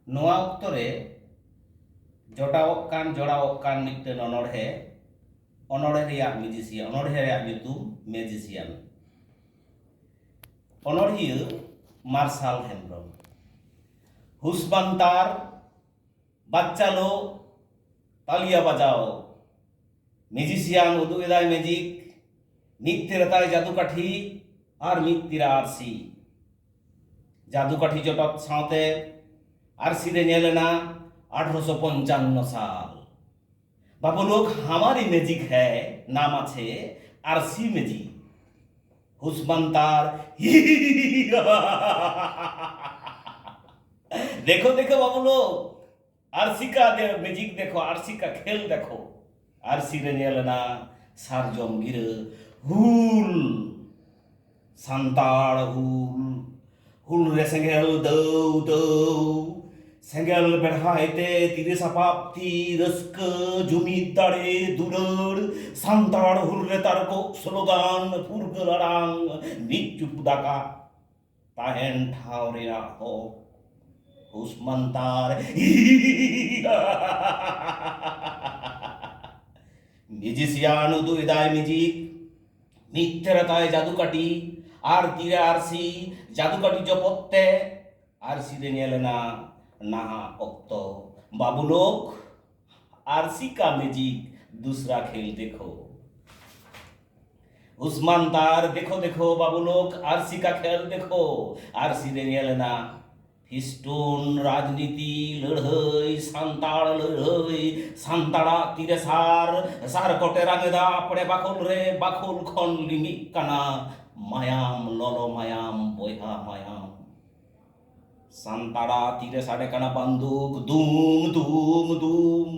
ᱱᱚᱣᱟ ᱚᱠᱛᱚ ᱨᱮ ᱡᱚᱲᱟᱣᱚᱜ ᱠᱟᱱ ᱢᱤᱫᱴᱮᱱ ᱚᱱᱚᱬᱦᱮ ᱨᱮᱭᱟᱜ ᱢᱮᱡᱤᱥᱤᱭᱟᱱ, ᱚᱱᱚᱬᱦᱮ ᱨᱮᱭᱟᱜ ᱧᱩᱛᱩᱢ ᱢᱮᱡᱤᱥᱤᱭᱟᱱ। ᱚᱱᱚᱬᱦᱤᱭᱟᱹ ᱢᱟᱨᱥᱟᱞ ᱦᱮᱢᱵᱨᱚᱢ। হুসবান্তার বাচ্চালো তালিয়া বাজাও। ম্যাজিশিয়ান উদুগ এদায় ম্যাজিক, মিদ তিরাতায় জাদুকাঠি আর মিদ তিরা আরসি। জাদুকাঠি জটক সাথে आरसी रे नेलना 1855 साल। बाबू लोग हमारी मैजिक है, नाम আছে आरसी मैजिक। हुस्मानतार देखो देखो बाबू लोग, आरसी का मैजिक देखो, आरसी का खेल देखो। आरसी रे नेलना सारजम गिर हुल सान्ताड़ हुल रे सेंगेल दौ दौ सेंगेल बेढ़ाइते तीरे सापाप्ति रस्क जुमिदारे दुलर सान्ताड़ हुल रे तारको स्लोगान फुरगलारांग निचुप दाका ताहेन ठावरे हो हुस्मानतार মিউজিশিয়ান উদু এদায় মিউজিক, মিথ্যেরতায় জাদুকাঠি আর তীরে আরসি। জাদুকাঠি জপত্তে आरसी रे नेलना नाहा ओक्तो। बाबू लोग आरसी का मैजिक दूसरा खेल देखो। हुस्मानतार देखो देखो बाबू लोग, आरसी का खेल देखो। आरसी रे नेलना फिस्टुन राजनीति लड़ाई सान्ताड़ लड़ाई सान्ताड़ा तीरे सार सार कोटे रांगेदा पड़े बाकुल रे बाकुल खन लिमिक काना मायाम ललो मायाम बोहा मायाम। सान्ताड़ा तीरे साड़े काना बंदूक दुम दुम दुम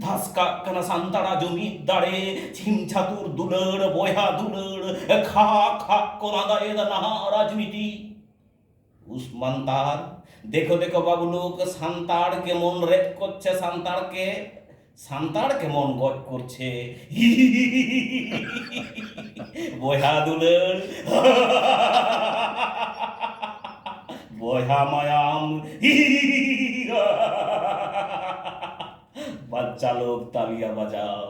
धासका काना सान्ताड़ा जमीदारे छिम छातुर दुलड़ बोहा दुलड़ खा खा कोना दाए नहा राजनीति। हुस्मानतार देखो देखो बाबू लोग, सान्ताड़ केमन रेप करছে সান্তাড়কে, সান্তাড় কেমন গজ করছে বয়হা দুলড় বয়হা মায়াম। বাচ্চা লোক তালিয়া বাজাও।